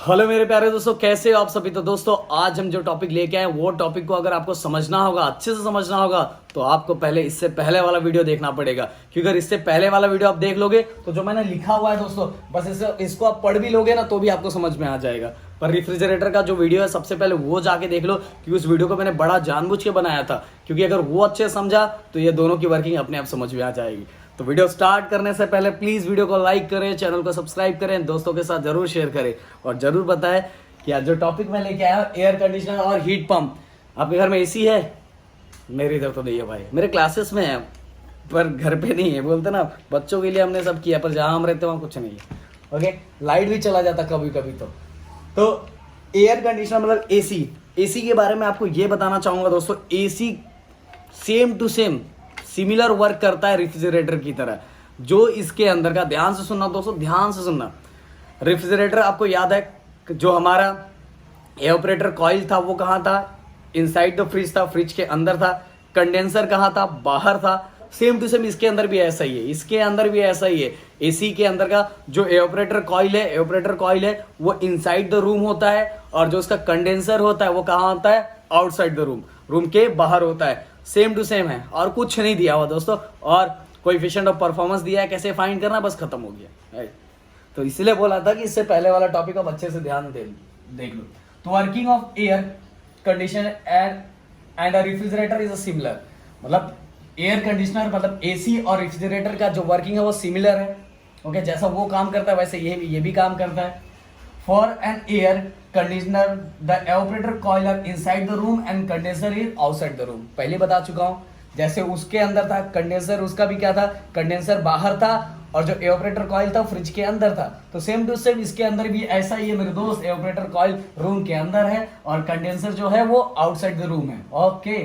Hello मेरे प्यारे दोस्तों, कैसे हो आप सभी। तो दोस्तों आज हम जो टॉपिक लेके आए वो टॉपिक को अगर आपको समझना होगा, अच्छे से समझना होगा, तो आपको पहले इससे पहले वाला वीडियो देखना पड़ेगा। क्योंकि अगर इससे पहले वाला वीडियो आप देख लोगे तो जो मैंने लिखा हुआ है दोस्तों, बस इसको आप पढ़ भी लोगे ना तो भी आपको समझ में आ जाएगा। पर रेफ्रिजरेटर का जो वीडियो है सबसे पहले वो जाके देख लो, क्योंकि उस वीडियो को मैंने बड़ा जानबूझ के बनाया था। क्योंकि अगर वो अच्छे से समझा तो ये दोनों की वर्किंग अपने आप समझ में आ जाएगी। तो वीडियो स्टार्ट करने से पहले प्लीज वीडियो को लाइक करें, चैनल को सब्सक्राइब करें, दोस्तों के साथ जरूर शेयर करें और जरूर बताएं कि आज जो टॉपिक मैं लेके आया एयर कंडीशनर और हीट पंप। आपके घर में एसी है? मेरे इधर तो नहीं है भाई, मेरे क्लासेस में है पर घर पे नहीं है। बोलते ना बच्चों के लिए हमने सब किया, पर जहां हम रहते वहां कुछ नहीं है। ओके, लाइट भी चला जाता कभी कभी। तो एयर कंडीशनर मतलब एसी। एसी के बारे में आपको ये बताना चाहूंगा दोस्तों, AC same to same similar work करता है रेफ्रिजरेटर की तरह। जो इसके अंदर का, ध्यान से सुनना दोस्तों, ध्यान से सुनना। रेफ्रिजरेटर आपको याद है जो हमारा एवापोरेटर कॉइल था वो कहाँ था? इनसाइड द फ्रिज था, फ्रिज के अंदर था। कंडेंसर कहाँ था? बाहर था। सेम टू सेम इसके अंदर भी ऐसा ही है, इसके अंदर भी ऐसा ही है। एसी के अंदर का जो एवापोरेटर कॉइल है वो इनसाइड द रूम होता है, और जो उसका कंडेंसर होता है वो कहाँ होता है? आउटसाइड द रूम, रूम के बाहर होता है। सेम टू सेम है और कुछ नहीं दिया हुआ दोस्तों। और कोएफिशिएंट ऑफ परफॉर्मेंस दिया है, कैसे फाइंड करना, बस खत्म हो गया। राइट, तो इसलिए बोला था कि इससे पहले वाला टॉपिक आप अच्छे से ध्यान देख लो। तो working of air conditioner and refrigerator is similar. मतलब एयर कंडीशनर मतलब एसी और रेफ्रिजरेटर का जो वर्किंग है वो सिमिलर है। ओके, जैसा वो काम करता है वैसे ये भी काम करता है। For an air conditioner the evaporator coil are inside the room and condenser is outside the room. पहले बता चुका हूं, जैसे उसके अंदर था कंडेंसर, उसका भी क्या था? कंडेंसर बाहर था, और जो एवापोरेटर कॉइल था फ्रिज के अंदर था। तो सेम टू सेम इसके अंदर भी ऐसा ही है मेरे दोस्त। एवापोरेटर कॉइल रूम के अंदर है और कंडेंसर जो है वो आउटसाइड द रूम है। ओके,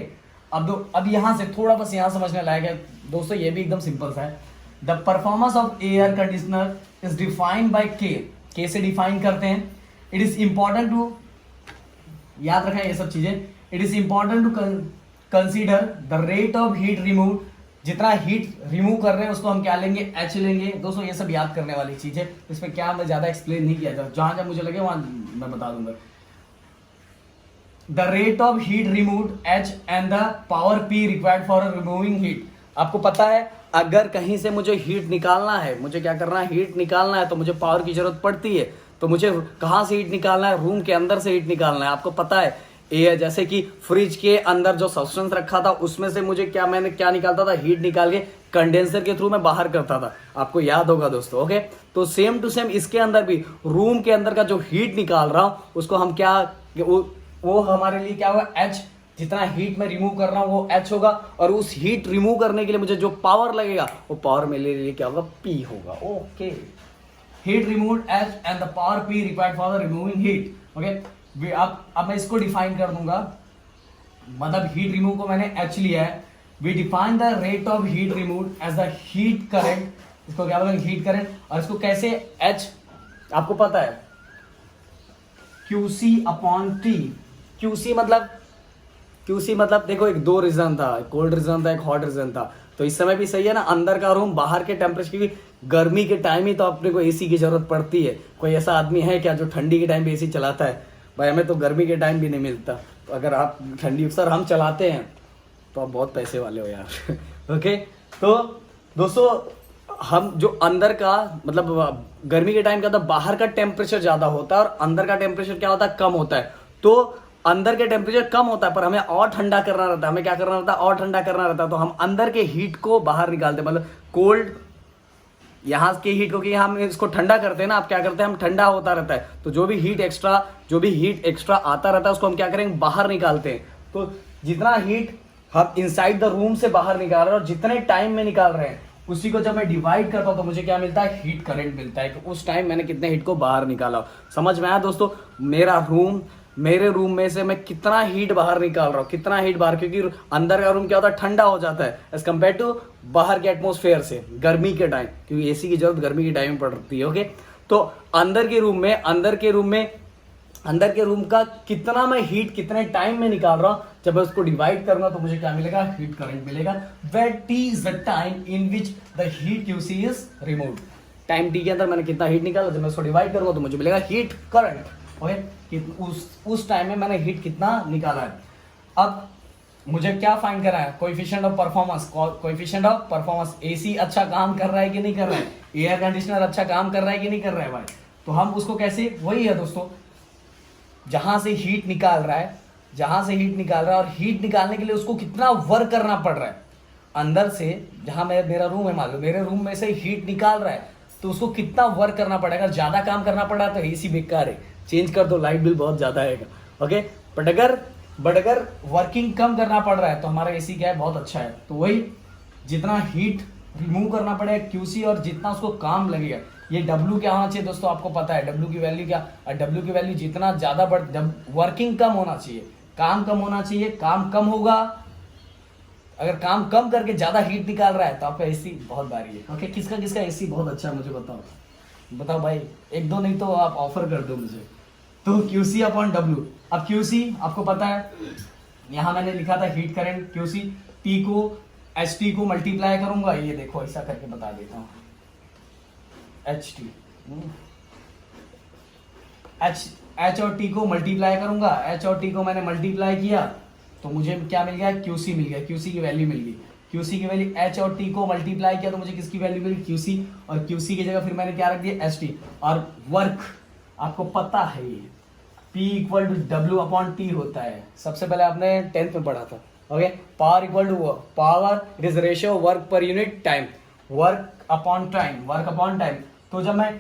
अब यहां से थोड़ा बस यहां समझने लायक है दोस्तों, ये भी एकदम सिंपल सा है। The performance of air conditioner is defined by के से डिफाइन करते हैं। इट इज इंपॉर्टेंट टू, याद रखें ये सब चीजें। It is important to consider the rate of heat remove. जितना हीट रिमूव कर रहे हैं उसको हम क्या लेंगे? एच लेंगे। दोस्तों ये सब याद करने वाली चीज है, इसमें क्या मैं ज्यादा एक्सप्लेन नहीं किया था, जहां जहां मुझे लगे वहां मैं बता दूंगा। The rate of heat remove H and the power P required for removing heat. आपको पता है अगर कहीं से मुझे हीट निकालना है, मुझे क्या करना है? हीट निकालना है तो मुझे पावर की जरूरत पड़ती है। तो मुझे कहां से हीट निकालना है? रूम के अंदर से हीट निकालना है। आपको पता है ये जैसे कि फ्रिज के अंदर जो सब्सटेंस रखा था उसमें से मुझे मैंने क्या निकालता था? हीट निकाल के कंडेंसर के थ्रू मैं बाहर करता था। आपको याद होगा दोस्तों। ओके, तो सेम टू सेम इसके अंदर भी रूम के अंदर का जो हीट निकाल रहा हूं उसको हम क्या, वो हमारे लिए क्या होगा? एच। जितना हीट मैं रिमूव कर रहा हूं वो एच होगा, और उस हीट रिमूव करने के लिए मुझे जो पावर लगेगा वो पावर मेरे लिए क्या होगा? पी होगा। Okay, heat removed H and the power P required for the removing heat. Okay, अब मैं इसको डिफाइन कर दूंगा। मतलब हीट रिमूव को मैंने एच लिया है। We define the rate of heat remove as the heat current. इसको क्या बोलेंगे? Heat current. और इसको कैसे? एच। आपको पता है QC अपॉन T। QC मतलब देखो, एक दो रीजन था, एक कोल्ड रीजन था, एक हॉट रीजन था। तो इस समय भी सही है ना, अंदर का रूम बाहर के टेम्परेचर की। गर्मी के टाइम ही तो अपने को एसी की जरूरत पड़ती है। कोई ऐसा आदमी है क्या जो ठंडी के टाइम भी एसी चलाता है? भाई हमें तो गर्मी के टाइम भी नहीं मिलता। तो अगर आप ठंडी सर हम चलाते हैं तो आप बहुत पैसे वाले हो यार। ओके, तो दोस्तों हम जो अंदर का मतलब गर्मी के टाइम का तो बाहर का टेम्परेचर ज्यादा होता है और अंदर का टेम्परेचर क्या होता है? कम होता है। तो अंदर के टेम्परेचर कम होता है पर हमें और ठंडा करना रहता है। हमें क्या करना रहता है? और ठंडा करना रहता है। तो हम अंदर के हीट को बाहर निकालते हैं, मतलब कोल्ड यहाँ की हीट को, कि हम इसको ठंडा करते हैं ना। आप क्या करते हैं? हम ठंडा होता रहता है तो जो भी हीट एक्स्ट्रा आता रहता है उसको हम क्या करेंगे? बाहर निकालते हैं। तो जितना हीट हम इनसाइड द रूम से बाहर निकाल रहे हैं और जितने टाइम में निकाल रहे हैं उसी को जब मैं डिवाइड करता हूं तो मुझे क्या मिलता है? हीट करंट मिलता है कि उस टाइम मैंने कितने हीट को बाहर निकाला। समझ में आया दोस्तों? मेरे रूम में से मैं कितना हीट बाहर निकाल रहा हूँ, कितना हीट बाहर, क्योंकि अंदर का रूम क्या होता है? ठंडा हो जाता है एज कम्पेयर टू बाहर के एटमोस्फेयर से गर्मी के टाइम, क्योंकि एसी की जरूरत गर्मी के टाइम में पड़ती है। ओके, तो अंदर के रूम का कितना मैं हीट कितने टाइम में निकाल रहा हूं, जब मैं उसको डिवाइड करूंगा तो मुझे क्या मिलेगा? हीट करंट मिलेगा। Where T is the time in which the heat QC is removed. Time T के अंदर मैंने कितना हीट निकाला, जब मैं उसको डिवाइड करूंगा तो मुझे मिलेगा हीट करंट। ओके, कि उस टाइम में मैंने हीट कितना निकाला है। अब मुझे क्या फाइंड करना है, coefficient of performance, coefficient of performance, AC अच्छा काम कर रहा है कि नहीं कर रहा है, एयर कंडीशनर अच्छा काम कर रहा है कि नहीं कर रहा है भाई। तो हम उसको कैसे, वही है दोस्तों, जहां से हीट निकाल रहा है, जहां से हीट निकाल रहा है, और हीट निकालने के लिए उसको कितना वर्क करना पड़ रहा है अंदर से, जहां मेरा रूम है, मान लो मेरे रूम में से हीट निकाल रहा है, तो उसको कितना वर्क करना पड़ेगा। ज्यादा काम करना पड़ा तो एसी बेकार है, चेंज कर दो, लाइट बिल बहुत ज्यादा आएगा। ओके, बट अगर वर्किंग कम करना पड़ रहा है तो हमारा एसी क्या है, बहुत अच्छा है। तो वही, जितना हीट रिमूव करना पड़ेगा क्यूसी, और जितना उसको काम लगेगा, ये डब्ल्यू क्या होना चाहिए दोस्तों, आपको पता है डब्ल्यू की वैल्यू क्या, डब्ल्यू की वैल्यू जितना ज्यादा वर्किंग कम होना चाहिए, काम कम होना चाहिए, काम कम होगा। अगर काम कम करके ज्यादा हीट निकाल रहा है तो आपका एसी बहुत भारी है। ओके, किसका किसका एसी बहुत अच्छा है मुझे बताओ भाई, एक दो नहीं तो आप ऑफर कर दो मुझे। तो QC अपॉन W, अब QC आपको पता है, यहां मैंने लिखा था हीट करंट QC, T को HT को मल्टीप्लाई करूंगा, ये देखो ऐसा करके बता देता हूं, HT H और T को मल्टीप्लाई करूंगा, H और T को मैंने मल्टीप्लाई किया तो मुझे क्या मिल गया, QC मिल गया, QC की वैल्यू मिल गई। QC की वैल्यू, H और T को मल्टीप्लाई किया तो मुझे किसकी वैल्यू मिली, QC, और QC की जगह फिर मैंने क्या रख दिया, HT। और वर्क आपको पता है ये P equal to W upon T होता है, सबसे पहले आपने 10th में पढ़ा था। Okay, power equal to power, it is ratio work per unit time, work upon time. तो जब मैं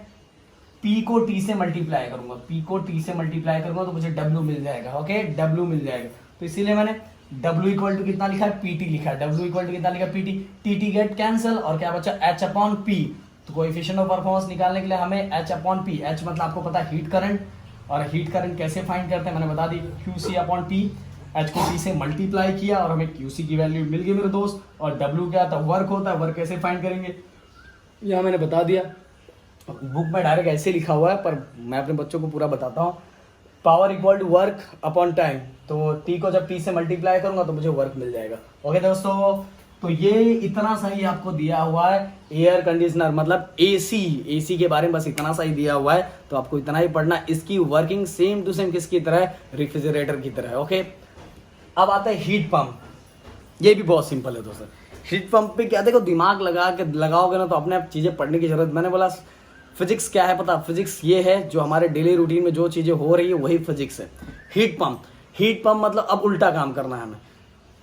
P को T से मल्टीप्लाई करूंगा, P को T से मल्टीप्लाई करूंगा तो मुझे W मिल जाएगा। ओके, W मिल जाएगा, तो इसीलिए मैंने W इक्वल टू कितना लिखा है, PT लिखा है, W इक्वल टू कितना लिखा है, PT, TT गेट कैंसिल, और क्या बचा, H अपॉन P। तो कोएफिशिएंट ऑफ परफॉर्मेंस निकालने के लिए हमें H अपॉन P, H मतलब आपको पता है हीट करंट, और हीट करंट कैसे फाइंड करते हैं मैंने बता दी, QC अपॉन P, H को P से मल्टीप्लाई किया और हमें QC की वैल्यू मिल गई मेरे दोस्त। और W क्या था, वर्क होता है, वर्क कैसे फाइंड करेंगे यहाँ मैंने बता दिया, बुक में डायरेक्ट ऐसे लिखा हुआ है, पर मैं अपने बच्चों को पूरा बताता हूँ। Power equal to work upon time, तो T को जब P से मल्टीप्लाई करूंगा तो मुझे वर्क मिल जाएगा। ओके दोस्तों, तो ये इतना सही आपको दिया हुआ है, एयर कंडीशनर मतलब एसी के बारे में बस इतना सही दिया हुआ है, तो आपको इतना ही पढ़ना। इसकी वर्किंग सेम टू सेम किसकी तरह है, रेफ्रिजरेटर की तरह है। ओके, अब आता है हीट पंप, ये भी बहुत सिंपल है दोस्तों। हीट पंप पे क्या, देखो दिमाग लगाओगे ना तो अपने आप चीजें पढ़ने की जरूरत, मैंने बोला फिजिक्स क्या है पता, फिजिक्स ये है जो हमारे डेली रूटीन में जो चीजें हो रही है वही फिजिक्स है। हीट पंप मतलब अब उल्टा काम करना है हमें,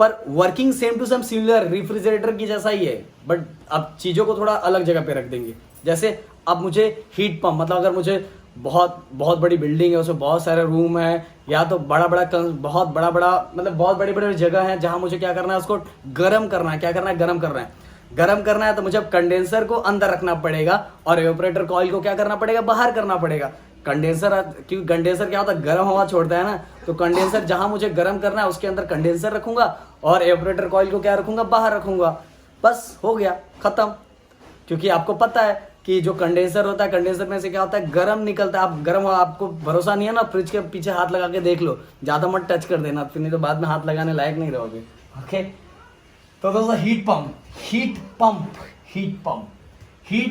पर working same to same similar refrigerator की जैसा ही है, बट अब चीजों को थोड़ा अलग जगह पे रख देंगे। जैसे अब मुझे हीट पंप मतलब अगर मुझे बहुत बड़ी बिल्डिंग है, उसमें बहुत सारे रूम है, या तो बहुत बड़ा मतलब बहुत बड़ी बड़ी जगह है जहां मुझे क्या करना है, उसको गर्म करना है। क्या करना है, गर्म करना है तो मुझे अब कंडेंसर को अंदर रखना पड़ेगा और एवापोरेटर कॉइल को क्या करना पड़ेगा, बाहर करना पड़ेगा। क्योंकि कंडेंसर क्या होता है, गर्म हवा छोड़ता है ना, तो कंडेंसर जहां मुझे गर्म करना है उसके अंदर कंडेंसर रखूंगा और एवापोरेटर कॉइल को क्या रखूंगा, बाहर रखूंगा। बस हो गया, खत्म। क्योंकि आपको पता है कि जो कंडेंसर होता है, कंडेंसर में से क्या होता है, गर्म निकलता है। आप गर्म हवा, आपको भरोसा नहीं है ना, फ्रिज के पीछे हाथ लगा के देख लो, ज्यादा मत टच कर देना, फिर नहीं तो बाद में हाथ लगाने लायक नहीं रहोगे। ओके, तो दोस्तों heat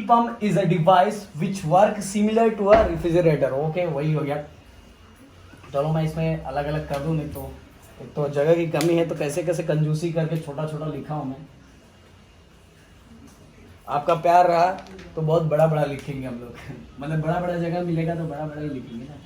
pump is a device which work similar to a refrigerator. Okay, वही हो गया। चलो मैं इसमें अलग अलग कर दूं, नहीं तो एक तो जगह की कमी है, तो कैसे कैसे कंजूसी करके छोटा छोटा लिखा हूं मैं। आपका प्यार रहा तो बहुत बड़ा बड़ा लिखेंगे हम लोग मतलब बड़ा बड़ा जगह मिलेगा तो बड़ा बड़ा ही लिखेंगे ना।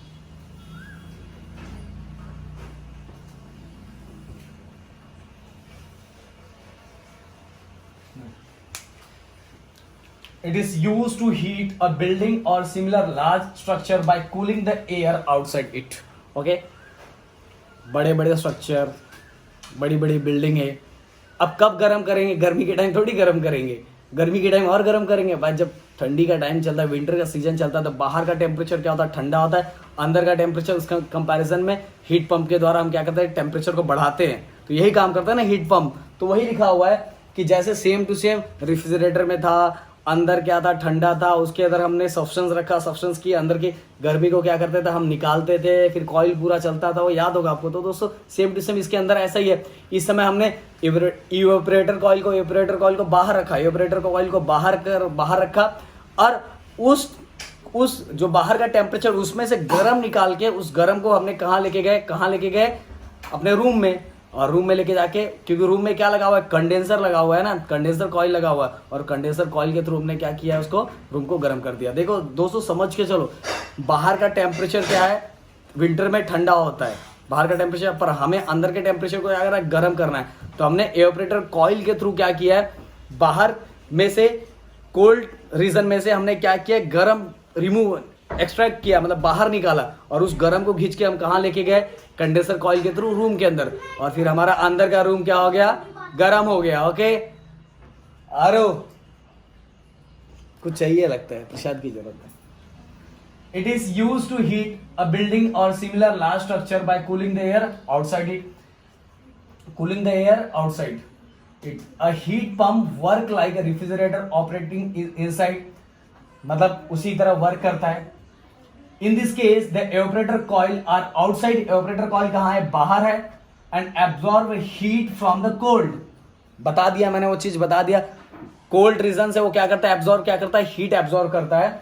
It is used to heat a building or similar large structure by cooling the air outside it. Okay? बड़े बड़े स्ट्रक्चर, बड़ी बड़ी बिल्डिंग है, अब कब गर्म करेंगे, गर्मी के टाइम थोड़ी गर्म करेंगे, गर्मी के टाइम और गर्म करेंगे भाई। जब ठंडी का टाइम चलता है, विंटर का सीजन चलता है, तो बाहर का टेम्परेचर क्या होता है, ठंडा होता है, अंदर का टेम्परेचर उसका कंपैरिजन में हीट पंप के द्वारा हम क्या करते हैं, टेम्परेचर को बढ़ाते हैं। तो यही काम करता है ना हीट पंप। तो वही लिखा हुआ है कि जैसे सेम टू सेम रेफ्रिजरेटर में था, अंदर क्या था, ठंडा था, उसके अंदर हमने सब्सटेंस रखा, सब्सटेंस की अंदर की गर्मी को क्या करते थे, हम निकालते थे, फिर कॉइल पूरा चलता था, वो याद होगा आपको। तो दोस्तों सेम टू सेम इसके अंदर ऐसा ही है। इस समय हमने इवेपोरेटर कॉइल को बाहर रखा, इवेपोरेटर कॉइल को बाहर रखा, और उस जो बाहर का टेम्परेचर उसमें से गर्म निकाल के उस गर्म को हमने कहाँ लेके गए अपने रूम में। और रूम में लेके जाके, क्योंकि रूम में क्या लगा हुआ है, कंडेंसर लगा हुआ है ना, कंडेंसर कॉइल लगा हुआ है, और कंडेंसर कॉइल के थ्रू हमने क्या किया है, उसको रूम को गर्म कर दिया। देखो दोस्तों समझ के चलो, बाहर का टेम्परेचर क्या है, विंटर में ठंडा होता है बाहर का टेम्परेचर, पर हमें अंदर के टेम्परेचर को अगर गर्म करना है तो हमने एवापोरेटर कॉइल के थ्रू क्या किया है, बाहर में से कोल्ड रीजन में से हमने क्या किया, गर्म रिमूव एक्सट्रैक्ट किया, मतलब बाहर निकाला, और उस गर्म को खींच के हम कहाँ लेके गए, कंडेंसर कॉइल के थ्रू रूम के अंदर, और फिर हमारा अंदर का रूम क्या हो गया, गर्म हो गया। ओके आरो कुछ चाहिए लगता है, प्रसाद की जरूरत है। It is used to heat a building or similar large structure by cooling the air outside it. Cooling the air outside it. A heat pump work like a refrigerator operating inside. मतलब उसी तरह work करता है। In this case, the evaporator coil are outside. Evaporator coil कहाँ है, बाहर है, and absorb heat from the cold. बता दिया मैंने, वो चीज बता दिया। कोल्ड रीजन से वो क्या करता है, एब्जॉर्ब क्या करता है, हीट एब्जॉर्ब करता है,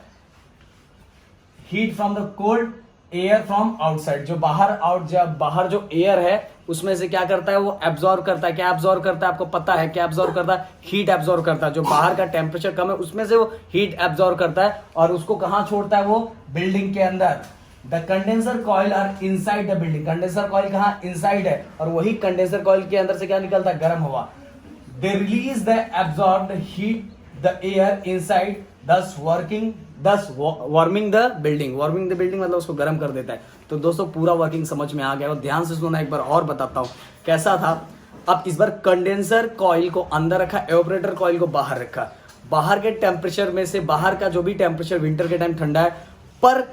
heat from the cold air from outside. जो बाहर जो एयर है उसमें से क्या करता है, वो एब्जॉर्ब करता है। क्या एब्जॉर्ब करता है, आपको पता है क्या एब्जॉर्ब करता है, हीट एब्जॉर्ब करता है। जो बाहर का टेम्परेचर कम है उसमें से वो हीट एब्जॉर्ब करता है, और उसको कहाँ छोड़ता है, वो बिल्डिंग के अंदर। The condenser coil are inside the building. Condenser coil कहाँ, इनसाइड है, और वही कंडेंसर कॉइल के अंदर से क्या निकलता है, गर्म हवा। They release the absorbed heat the air inside, thus warming the building मतलब उसको गर्म कर देता है। तो दोस्तों पूरा वर्किंग समझ में आ गया, और ध्यान से सुनना, एक बार और बताता हूं कैसा था। अब इस बार कंडेंसर कॉइल को अंदर रखा, एवापोरेटर कॉइल को बाहर रखा। बाहर के टेम्परेचर में से, बाहर का जो भी टेम्परेचर विंटर के टाइम ठंडा है, पर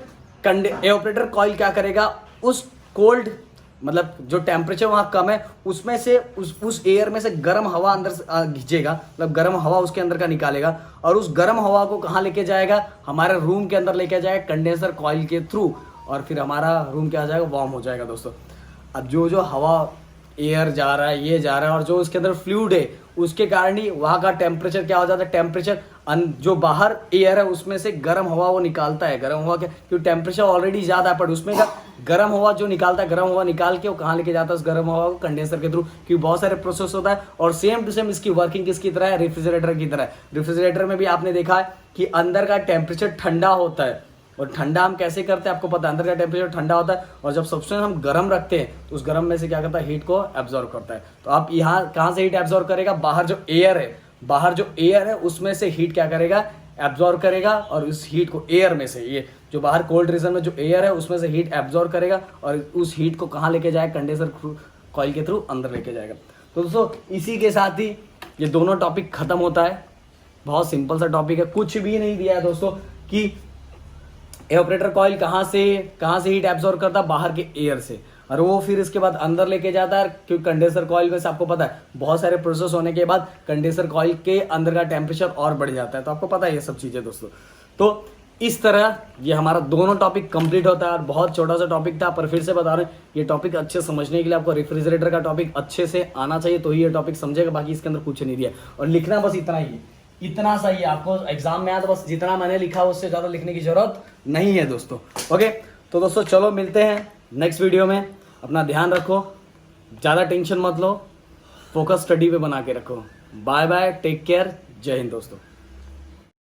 एवापोरेटर कॉइल क्या करेगा, उस कोल्ड मतलब जो टेम्परेचर वहां कम है उसमें से उस एयर में से गर्म हवा अंदर खींचेगा, मतलब गर्म हवा उसके अंदर का निकालेगा, और उस गर्म हवा को कहाँ लेके जाएगा, हमारे रूम के अंदर लेके जाएगा कंडेंसर कॉइल के थ्रू, और फिर हमारा रूम क्या हो जाएगा, वार्म हो जाएगा दोस्तों। अब जो हवा एयर जा रहा है, ये जा रहा है, और जो उसके अंदर फ्लूइड है उसके कारण ही वहाँ का टेम्परेचर क्या हो जाता है, टेम्परेचर जो बाहर एयर है उसमें से गर्म हवा वो निकालता है। गर्म हवा क्योंकि टेम्परेचर ऑलरेडी ज़्यादा है, पर उसमें का गर्म हवा जो निकालता है, गर्म हवा निकाल के वो कहाँ लेके जाता है, उस गर्म हवा को कंडेंसर के थ्रू, क्योंकि बहुत सारे प्रोसेस होता है। और सेम टू सेम इसकी वर्किंग किसकी तरह है, रेफ्रिजरेटर की तरह है। रेफ्रिजरेटर में भी आपने देखा है कि अंदर का टेम्परेचर ठंडा होता है, और ठंडा हम कैसे करते हैं आपको पता है, अंदर का टेम्परेचर ठंडा होता है, और जब सब्सटेंस हम गर्म रखते हैं तो उस गर्म में से क्या करता है, हीट को एब्जॉर्ब करता है। तो आप यहाँ कहाँ से हीट एब्जॉर्ब करेगा, बाहर जो एयर है उसमें से हीट क्या करेगा, एब्जॉर्ब करेगा, और उस हीट को एयर में से, ये जो बाहर कोल्ड रीजन में जो एयर है उसमें से हीट एब्जॉर्ब करेगा, और उस हीट को कहाँ लेके जाएगा, कंडेंसर कॉइल के थ्रू अंदर लेके जाएगा। तो दोस्तों इसी के साथ ही ये दोनों टॉपिक खत्म होता है। बहुत सिंपल सा टॉपिक है, कुछ भी नहीं दिया है दोस्तों कि एवापोरेटर कॉइल कहाँ से हीट एब्जॉर्ब करता है, बाहर के एयर से, और वो फिर इसके बाद अंदर लेके जाता है। क्योंकि कंडेंसर कॉइल में से आपको पता है बहुत सारे प्रोसेस होने के बाद कंडेंसर कॉइल के अंदर का टेम्परेचर और बढ़ जाता है। तो आपको पता है ये सब चीजें दोस्तों। तो इस तरह ये हमारा दोनों टॉपिक कंप्लीट होता है, और बहुत छोटा सा टॉपिक था, पर फिर से बता रहे हैं ये टॉपिक अच्छे समझने के लिए आपको रेफ्रिजरेटर का टॉपिक अच्छे से आना चाहिए, तो ही ये टॉपिक समझेगा। बाकी इसके अंदर कुछ नहीं दिया, और लिखना बस इतना ही है, इतना सा ही आपको एग्जाम में आया, तो बस जितना मैंने लिखा उससे ज्यादा लिखने की जरूरत नहीं है दोस्तों। ओके तो दोस्तों चलो मिलते हैं नेक्स्ट वीडियो में। अपना ध्यान रखो, ज्यादा टेंशन मत लो, फोकस स्टडी पे बना के रखो। बाय बाय, टेक केयर, जय हिंद दोस्तों।